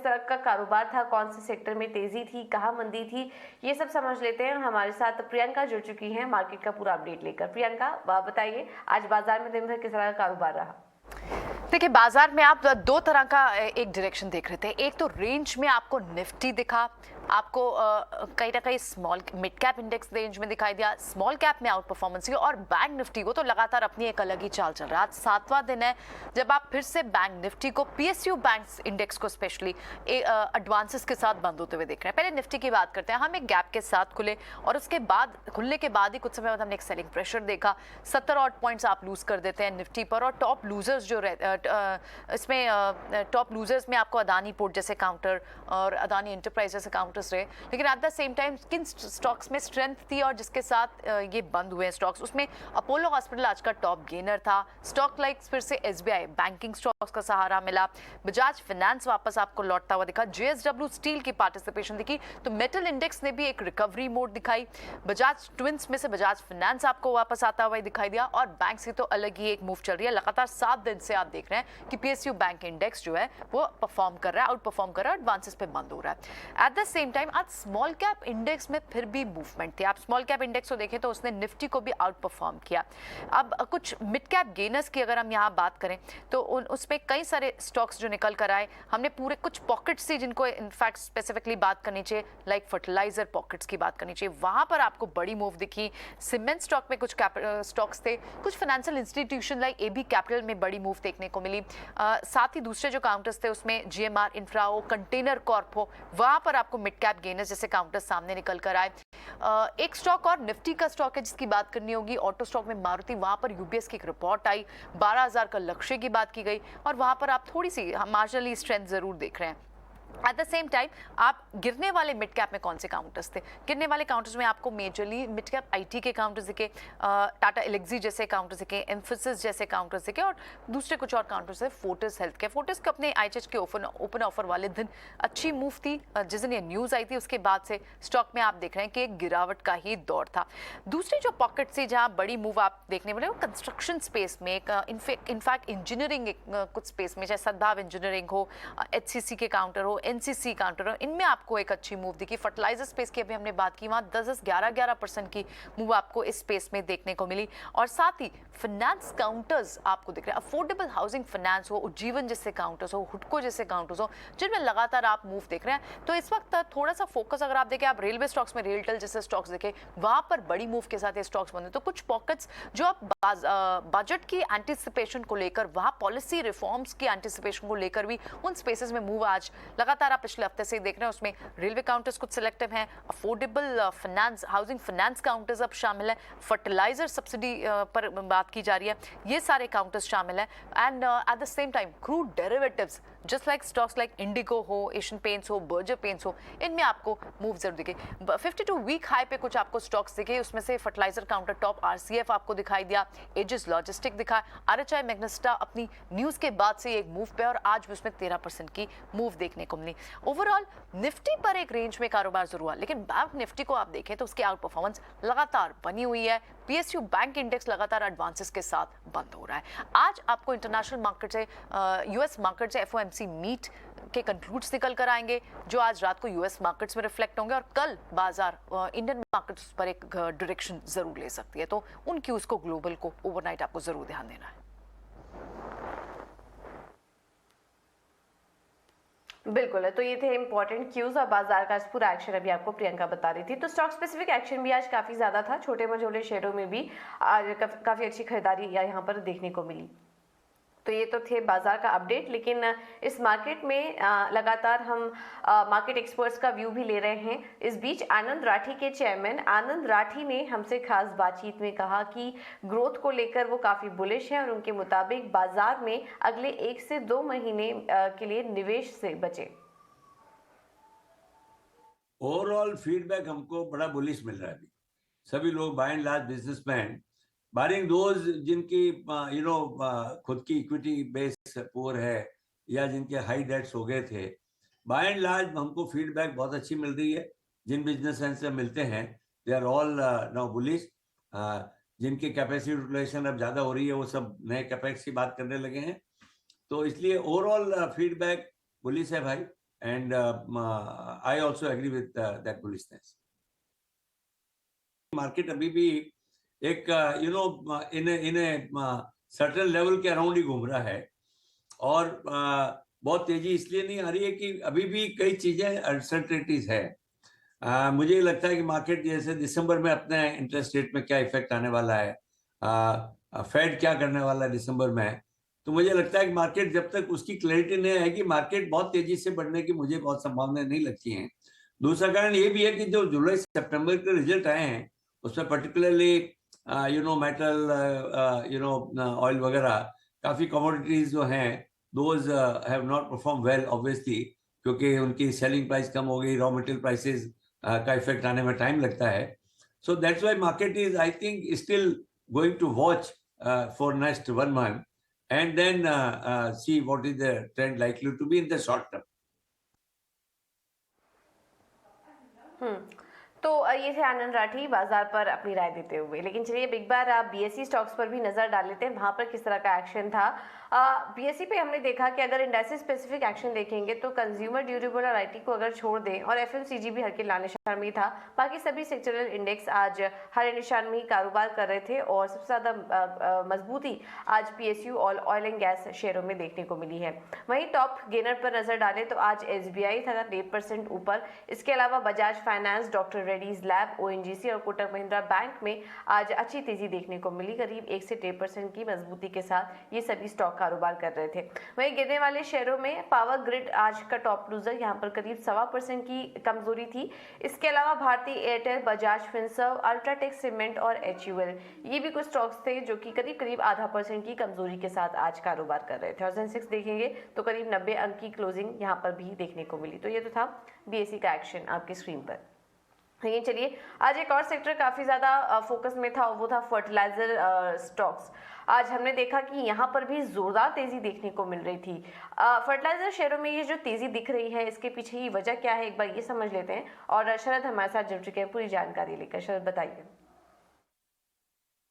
तरह का कारोबार था, कौन से सेक्टर में तेजी थी, कहाँ मंदी थी, ये सब समझ लेते हैं। हमारे साथ प्रियंका जुड़ चुकी हैं मार्केट का पूरा अपडेट लेकर। प्रियंका, बताइए आज बाजार में दिन भर किस तरह का कारोबार रहा? देखिए, बाजार में आप दो तरह का एक डायरेक्शन देख रहे थे। एक तो रेंज में आपको निफ्टी दिखा, आपको कहीं ना कहीं small mid cap index range में दिखाई दिया, स्मॉल कैप में आउट परफॉर्मेंस हुई, और बैंक निफ्टी को तो लगातार अपनी एक अलग ही चाल चल रहा है। आज 7वां दिन है जब आप फिर से बैंक निफ्टी को, पीएसयू बैंक इंडेक्स को स्पेशली एडवांसेस के साथ बंद होते हुए देख रहे हैं। पहले निफ्टी की बात करते हैं। हम एक गैप के साथ खुले और उसके बाद खुलने के बाद ही कुछ समय बाद हमने एक सेलिंग प्रेशर देखा। 70 ऑड पॉइंट्स आप लूज कर देते हैं निफ्टी पर, और टॉप लूजर्स जो इसमें टॉप लूजर्स में आपको अदानी पोर्ट जैसे काउंटर और अदानी एंटरप्राइज जैसे काउंटर्स रहे। लेकिन एट द सेम टाइम किन स्टॉक्स में स्ट्रेंथ थी और जिसके साथ ये बंद हुए स्टॉक्स, उसमें अपोलो हॉस्पिटल आज का टॉप गेनर था। स्टॉक लाइक फिर से एसबीआई बैंकिंग स्टॉक्स का सहारा मिला। बजाज फाइनेंस वापस आपको लौटता हुआ दिखा। जेएसडब्ल्यू स्टील की पार्टिसिपेशन दिखी, तो मेटल इंडेक्स ने भी एक रिकवरी मोड दिखाई। बजाज ट्विंस में से बजाज फाइनेंस आपको वापस आता हुआ दिखाई दिया, और बैंक से तो अलग ही एक मूव चल रही है। लगातार 7 दिन से आप देख रहे हैं कि पीएसयू बैंक इंडेक्स जो है वो परफॉर्म कर रहा है, आउट परफॉर्म कर रहा है, एडवांसेस पे बंद हो रहा है। एट द सेम टाइम आज स्मॉल कैप इंडेक्स में फिर भी मूवमेंट थी। आप स्मॉल कैप इंडेक्स को देखें तो उसने निफ्टी को भी आउट परफॉर्म किया। अब कुछ मिड कैप गेनर्स की अगर हम यहाँ बात करें तो उसमें कई सारे स्टॉक्स जो निकल कर आए। हमने पूरे कुछ पॉकेट्स थी जिनको इनफैक्ट स्पेसिफिकली बात करनी चाहिए, लाइक फर्टिलाइजर पॉकेट्स की बात करनी चाहिए, वहां पर आपको बड़ी मूव दिखी। सीमेंट स्टॉक में कुछ स्टॉक्स थे, कुछ financial institution like A B Capital में बड़ी मूव देखने को मिली। साथ ही दूसरे जो काउंटर्स थे उसमें जीएमआर इंफ्रा हो, कंटेनर कॉर्प हो, वहां पर आपको मिड कैप गेनर्स जैसे काउंटर्स सामने निकल कर आए। एक स्टॉक और निफ्टी का स्टॉक है जिसकी बात करनी होगी, ऑटो स्टॉक में मारुति। वहां पर यूबीएस की एक रिपोर्ट आई, 12,000 का लक्ष्य की बात की गई, और वहां पर आप थोड़ी सी मार्जिनली स्ट्रेंथ जरूर देख रहे हैं। एट द सेम टाइम आप गिरने वाले मिड कैप में कौन से काउंटर्स थे? गिरने वाले काउंटर्स में आपको मेजरली मिड कैप आईटी के काउंटर्स दिखे, टाटा एलेक्सी जैसे काउंटर्स दिखे, एम्फोसिस जैसे काउंटर्स दिखे, और दूसरे कुछ और काउंटर्स है। फोर्टिस हेल्थ के, फोर्टिस के अपने आईएचएच के ओपन ऑफर वाले दिन अच्छी मूव थी। जिस दिन ये न्यूज आई थी उसके बाद से स्टॉक में आप देख रहे हैं कि एक गिरावट का ही दौर था। दूसरी जो पॉकेट थी जहां बड़ी मूव आप देखने वाले वो कंस्ट्रक्शन स्पेस में, इनफैक्ट इंजीनियरिंग कुछ स्पेस में, चाहे सद्भाव इंजीनियरिंग हो, एचसीसी के काउंटर हो, एनसीसी काउंटर हो, इनमें आपको एक अच्छी मूव दिखी। फर्टिलाइजर स्पेस की अभी हमने बात की, वहां 10-11% की मूव आपको इस स्पेस में देखने को मिली। और साथ ही फाइनेंस काउंटर्स आपको दिख रहे हैं, अफोर्डेबल हाउसिंग फाइनेंस हो, उज्जीवन जैसे काउंटर्स हो, हुडको जैसे काउंटर्स हो, जिनमें लगातार आप मूव देख रहे हैं। तो इस वक्त थोड़ा सा फोकस अगर आप देखें, आप रेलवे स्टॉक्स में रेलटेल जैसे स्टॉक्स देखें, वहां पर बड़ी मूव के साथ ये स्टॉक्स बने। तो कुछ पॉकेट्स जो आप बजट की एंटिसिपेशन को लेकर, वहां पॉलिसी रिफॉर्म्स की एंटिसिपेशन को लेकर भी उन स्पेसेस में मूव आज लगातार आप पिछले हफ्ते से देख रहे हैं। उसमें रेलवे काउंटर्स कुछ सिलेक्टिव हैं, affordable finance housing finance counters अब शामिल है, फर्टिलाइजर सब्सिडी पर बात की जा रही है, ये सारे काउंटर्स शामिल है। And at the same time crude derivatives just like stocks like Indigo हो, एशियन पेंट्स हो, बर्जर पेंट्स हो, इनमें आपको मूव जरूर दिखे। 52 वीक हाई पे कुछ आपको स्टॉक्स दिखे, उसमें से फर्टिलाइजर काउंटर टॉप आरसीएफ आपको दिखाई दिया, एजिस लॉजिस्टिक दिखा, आरएचआई मैग्नेस्टा अपनी न्यूज के बाद से एक मूव पे, और आज भी उसमें 13% की मूव देखने को मिली। ओवरऑल निफ्टी पर एक रेंज में कारोबार जरूर हुआ, लेकिन बैंक निफ्टी को आप देखें तो उसकी आउट परफॉर्मेंस लगातार बनी हुई है। पीएसयू बैंक इंडेक्स लगातार एडवांसेस के साथ बंद हो रहा है। आज आपको इंटरनेशनल मार्केट से, यूएस मार्केट से एफओएमसी मीट के कंक्लूड्स निकल कर आएंगे, जो आज रात को यूएस मार्केट्स में रिफ्लेक्ट होंगे, और कल बाजार इंडियन मार्केट्स पर एक डायरेक्शन जरूर ले सकती है। तो उन क्यूज को, ग्लोबल को ओवरनाइट आपको जरूर ध्यान देना है। बिल्कुल है, तो ये थे इंपॉर्टेंट क्यूज और बाजार का पूरा एक्शन अभी आपको प्रियंका बता रही थी। तो स्टॉक स्पेसिफिक एक्शन भी आज काफी ज्यादा था, छोटे मझोले शेयरों में भी आज काफी अच्छी खरीदारी यहाँ पर देखने को मिली। तो ये तो थे बाजार का अपडेट, लेकिन इस मार्केट में लगातार हम मार्केट एक्सपर्ट्स का व्यू भी ले रहे हैं। इस बीच आनंद राठी के चेयरमैन आनंद राठी ने हमसे खास बातचीत में कहा कि ग्रोथ को लेकर वो काफ़ी बुलिश हैं, और उनके मुताबिक बाजार में अगले 1 से 2 महीने के लिए निवेश से बचे। ओवरऑल फीडबैक हमको बड़ा बुलिश मिल रहा है अभी। सभी लोग by and large businessman, barring those जिनकी खुद की इक्विटी बेस पुअर है या जिनके हाई डेट्स हो गए थे, बाय एंड लार्ज हमको फीडबैक बहुत अच्छी मिल रही है। जिन बिजनेसमैन से मिलते हैं they are all now bullish. जिनकी कैपेसिटी यूटिलाइजेशन अब ज्यादा हो रही है वो सब नए कैपेक्स की बात करने लगे हैं। तो इसलिए ओवरऑल फीडबैक बुलिश है भाई। and I also agree with that bullishness. Market अभी भी एक इन ए सर्टेन लेवल के अराउंड ही घूम रहा है और बहुत तेजी इसलिए नहीं आ रही है कि अभी भी कई चीजें अनसर्टेनिटीज है। मुझे लगता है कि मार्केट जैसे दिसंबर में अपने इंटरेस्ट रेट में क्या इफेक्ट आने वाला है, फेड क्या करने वाला है दिसंबर में, तो मुझे लगता है कि मार्केट जब तक उसकी क्लैरिटी नहीं आएगी मार्केट बहुत तेजी से बढ़ने की मुझे बहुत संभावनाएं नहीं लगती हैं। दूसरा कारण ये भी है कि जो जुलाई सितंबर के रिजल्ट आए हैं उसमें पर्टिकुलरली मेटल ऑयल वगैरह काफी कमोडिटीज जो हैं those have not perform well obviously, क्योंकि उनकी सेलिंग प्राइस कम हो गई, रॉ मटेरियल प्राइसेस का इफेक्ट आने में टाइम लगता है। So that's why market is I think still going to watch for next 1 month and then see what is the trend likely to be in the short term. तो ये थे आनंद राठी बाजार पर अपनी राय देते हुए। लेकिन चलिए एक बार आप बीएसई स्टॉक्स पर भी नजर डाल लेते हैं, वहां पर किस तरह का एक्शन था। बीएसई पे हमने देखा कि अगर इंडस्ट्री स्पेसिफिक एक्शन देखेंगे तो कंज्यूमर ड्यूरेबल और आईटी को अगर छोड़ दें और एफएमसीजी भी हल्के लाल निशान में था, बाकी सभी सेक्टरल इंडेक्स आज हरे निशान में ही कारोबार कर रहे थे और सबसे ज्यादा मजबूती आज पीएसयू और ऑयल एंड गैस शेयरों में देखने को मिली है। वहीं टॉप गेनर पर नजर डालें तो आज एसबीआई था 1% ऊपर। इसके अलावा Bajaj finance, doctor Reddy's lab, ONGC और कोटक महिंद्रा बैंक में आज अच्छी तेजी देखने को मिली। करीब 1 से 1.5% की मजबूती के साथ ये सभी स्टॉक कारोबार कर रहे थे। वहीं गिरने वाले शेयरों में पावर ग्रिड आज का टॉप लूजर, यहाँ पर करीब 1.25% की कमजोरी थी। इसके अलावा भारतीय Airtel, Bajaj Finserv, UltraTech cement और एचयूएल ये भी कुछ स्टॉक्स थे जो कि करीब 0.5% की कमजोरी के साथ आज कारोबार कर रहे थे। और सेंसेक्स देखेंगे तो करीब 90 अंक की क्लोजिंग यहाँ पर भी देखने को मिली। तो ये तो था बीएसई का एक्शन आपकी स्क्रीन पर। लेकिन चलिए आज एक और सेक्टर काफी ज्यादा फोकस में था, वो था फर्टिलाइजर स्टॉक्स। आज हमने देखा कि यहाँ पर भी जोरदार तेजी देखने को मिल रही थी। फर्टिलाइजर शेयरों में ये जो तेजी दिख रही है इसके पीछे ही वजह क्या है, एक बार ये समझ लेते हैं। और शरद हमारे साथ जुड़ चुके हैं पूरी जानकारी लेकर। शरद बताइए।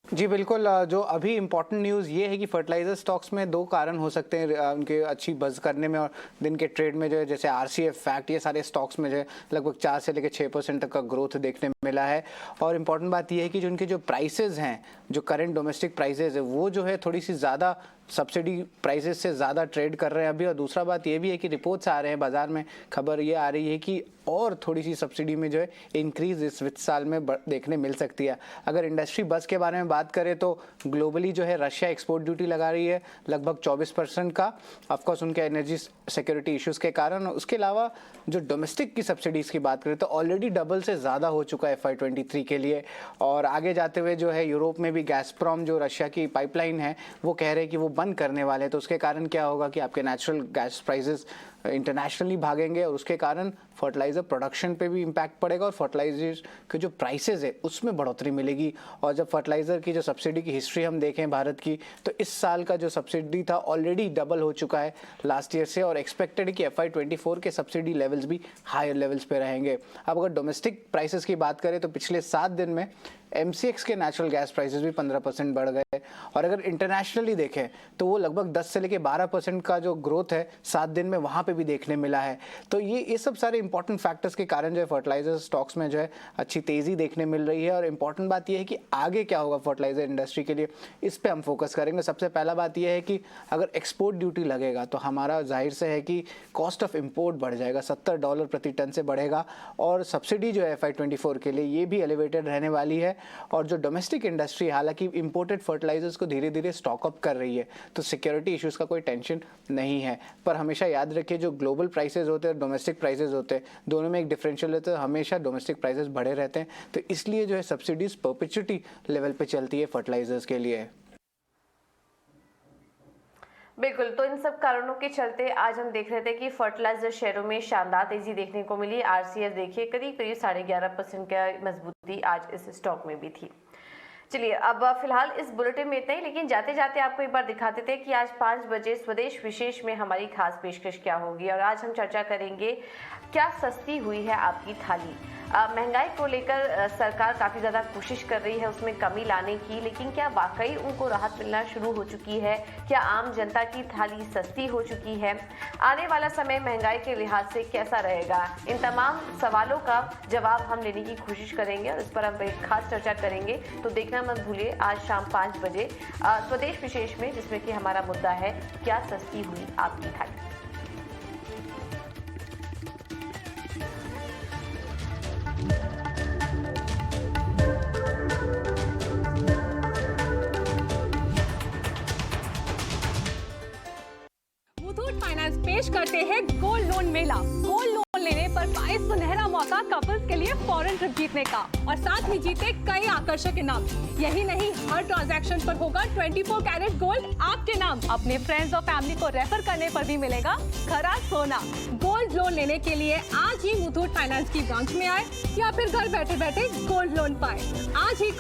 जी बिल्कुल, जो अभी इम्पॉर्टेंट न्यूज़ ये है कि फर्टिलाइजर स्टॉक्स में 2 कारण हो सकते हैं उनके अच्छी बज़ करने में और दिन के ट्रेड में जो है, जैसे आरसीएफ फैक्ट, ये सारे स्टॉक्स में जो है लगभग 4 से लेकर 6% तक का ग्रोथ देखने मिला है। और इम्पॉर्टेंट बात ये है कि जो उनके जो प्राइसेस हैं, जो करंट डोमेस्टिक प्राइसेस है, वो जो है थोड़ी सी ज़्यादा सब्सिडी प्राइसेस से ज़्यादा ट्रेड कर रहे हैं अभी। और दूसरा बात ये भी है कि रिपोर्ट्स आ रहे हैं बाजार में, खबर ये आ रही है कि और थोड़ी सी सब्सिडी में जो है इंक्रीज इस वित्त साल में देखने मिल सकती है। अगर इंडस्ट्री बस के बारे में बात करें तो ग्लोबली जो है रशिया एक्सपोर्ट ड्यूटी लगा रही है लगभग 24% का, ऑफकोर्स उनके एनर्जी सिक्योरिटी इश्यूज़ के कारण। उसके अलावा जो डोमेस्टिक की सब्सिडीज़ की बात करें तो ऑलरेडी डबल से ज़्यादा हो चुका है FY23 के लिए। और आगे जाते हुए जो है यूरोप में भी गैसप्रॉम जो रशिया की पाइपलाइन है वो कह रहे हैं कि वो बंद करने वाले हैं। तो उसके कारण क्या होगा कि आपके नेचुरल गैस प्राइसेस इंटरनेशनली भागेंगे और उसके कारण फर्टिलाइज़र प्रोडक्शन पे भी इम्पैक्ट पड़ेगा और फर्टिलाइजर के जो प्राइसेस है उसमें बढ़ोतरी मिलेगी। और जब फर्टिलाइज़र की जो सब्सिडी की हिस्ट्री हम देखें भारत की, तो इस साल का जो सब्सिडी था ऑलरेडी डबल हो चुका है लास्ट ईयर से। और एक्सपेक्टेड है कि FY24 के सब्सिडी लेवल्स भी हायर लेवल्स पे रहेंगे। अब अगर डोमेस्टिक प्राइसेस की बात करें तो पिछले 7 दिन में MCX के नेचुरल गैस प्राइसेस भी 15% बढ़ गए। और अगर इंटरनेशनली देखें तो वो लगभग 10 से लेकर 12% का जो ग्रोथ है 7 दिन में वहाँ पे भी देखने मिला है। तो ये सब सारे इंपॉर्टेंट फैक्टर्स के कारण जो है फर्टिलाइजर स्टॉक्स में जो है अच्छी तेज़ी देखने मिल रही है। और इंपॉर्टेंट बात यह है कि आगे क्या होगा फर्टिलाइजर इंडस्ट्री के लिए, इस पर हम फोकस करेंगे। सबसे पहला बात यह है कि अगर एक्सपोर्ट ड्यूटी लगेगा तो हमारा जाहिर से है कि कॉस्ट ऑफ इम्पोर्ट बढ़ जाएगा, $70 प्रति टन से बढ़ेगा। और सब्सिडी जो है FY24 के लिए ये भी एलिवेटेड रहने वाली है। और जो डोमेस्टिक इंडस्ट्री हालांकि इंपोर्टेड फर्टिलाइजर्स को धीरे धीरे स्टॉक अप कर रही है, तो सिक्योरिटी इश्यूज का कोई टेंशन नहीं है। पर हमेशा याद रखिए जो ग्लोबल प्राइसेस होते हैं, डोमेस्टिक प्राइसेस होते हैं, दोनों में एक डिफरेंशियल रहता है, हमेशा डोमेस्टिक प्राइसेस बढ़े रहते हैं। तो इसलिए जो है सब्सिडीज परपेचुइटी लेवल पे चलती है फर्टिलाइजर्स के लिए। बिल्कुल, तो इन सब कारणों के चलते आज हम देख रहे थे कि फर्टिलाइजर शेयरों में शानदार तेजी देखने को मिली। आरसीएफ देखिए करीब 11.5% का मजबूती आज इस स्टॉक में भी थी। चलिए अब फिलहाल इस बुलेटिन में इतना ही, लेकिन जाते जाते आपको एक बार दिखाते थे कि आज 5 बजे स्वदेश विशेष में हमारी खास पेशकश क्या होगी। और आज हम चर्चा करेंगे क्या सस्ती हुई है आपकी थाली। महंगाई को लेकर सरकार काफी ज्यादा कोशिश कर रही है उसमें कमी लाने की, लेकिन क्या वाकई उनको राहत मिलना शुरू हो चुकी है? क्या आम जनता की थाली सस्ती हो चुकी है? आने वाला समय महंगाई के लिहाज से कैसा रहेगा? इन तमाम सवालों का जवाब हम लेने की कोशिश करेंगे और इस पर हम एक खास चर्चा करेंगे। तो देखना मत भूलिए आज शाम 5 बजे स्वदेश विशेष में, जिसमें कि हमारा मुद्दा है क्या सस्ती हुई आपकी थाली। मुथूट फाइनेंस पेश करते हैं गोल्ड लोन मेला। गोल्ड लोन लेने पर पाए सुनहरा मौका कपल्स के लिए फॉरेन ट्रिप जीतने का और साथ ही जीते कई आकर्षक इनाम। यही नहीं, हर ट्रांजैक्शन पर होगा 24 कैरेट गोल्ड आपके नाम। अपने फ्रेंड्स और फैमिली को रेफर करने पर भी मिलेगा खरा सोना। गोल्ड लोन लेने के लिए आज ही मुथूट फाइनेंस की ब्रांच में आए या फिर घर बैठे बैठे गोल्ड लोन पाए। आज ही